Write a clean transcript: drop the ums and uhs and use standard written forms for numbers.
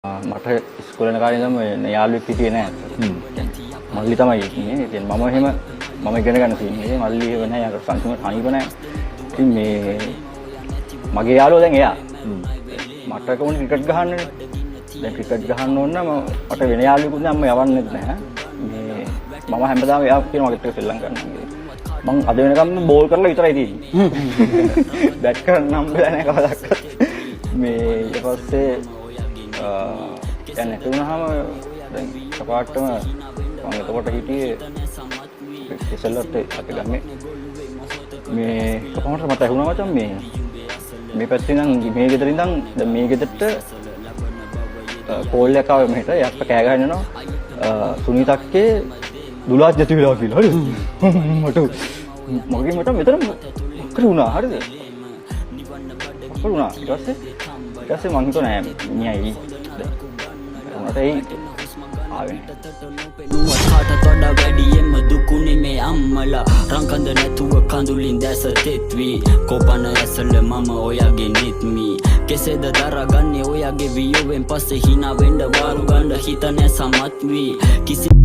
මට ඉස්කෝලේ යන කාලේ ඉඳන්ම යාළුවෙක් හිටියේ නෑ. මල්ලි තමයි ඉන්නේ. ඉතින් මම ඉගෙන ගන්න තියෙන්නේ. මල්ලි ඒව නෑ. යාළුවා සංසුම අනිව නෑ. ඉතින් මේ මගේ යාළුවා දැන් එයා. මට කොහොමද ක්‍රිකට් ගහන්නනේ. දැන් ක්‍රිකට් ගහන්න ඕන නම් මට වෙන යාළුවෙකුත් නෑ. මම යවන්නෙත් නෑ. මේ මම හැමදාම එයා කියන මගෙත් එක්ක සෙල්ලම් කරනවා. මං අද වෙනකම් බෝල් කරලා විතරයි තියෙන්නේ. බැට් කරන්න හම්බෙලා නෑ කවදාවත්. මේ ඊට පස්සේ දැන් නැති වුණාම දැන් සපාට්ටම මම එතකොට හිටියේ ඉස්සෙල්ලත් අපි ගම්මේ මේ කොහොමද මට ඇහුණා මචං මේ පැත්තේ නම් මේ ගෙදරින් ඉඳන් දැන් මේ ගෙදරට කෝල් එකක් ආවේ මෙහෙට යක්ක කෑ ගහගෙන යනවා සුනීතක්කේ දුලාත් නැති වෙලා කියලා හරිද මට මෙතන මොකද වුණා හරිද මොකද වුණා ඊට පස්සේ මං හිතුවා නෑ මියයි උනට ඒ ආවේ නුවහට තොඩ වැඩියෙන්ම දුකුනේ මේ අම්මලා රංකඳ නැතුව කඳුලින් දැස තෙත්වි කොපන ඇසල මම ඔයාගේ නිත්මි කෙසේද දරගන්නේ ඔයාගේ වියෝවෙන් පස්සේ hina වෙන්න වාරු ගන්න හිත නැ සමත් වී කිසි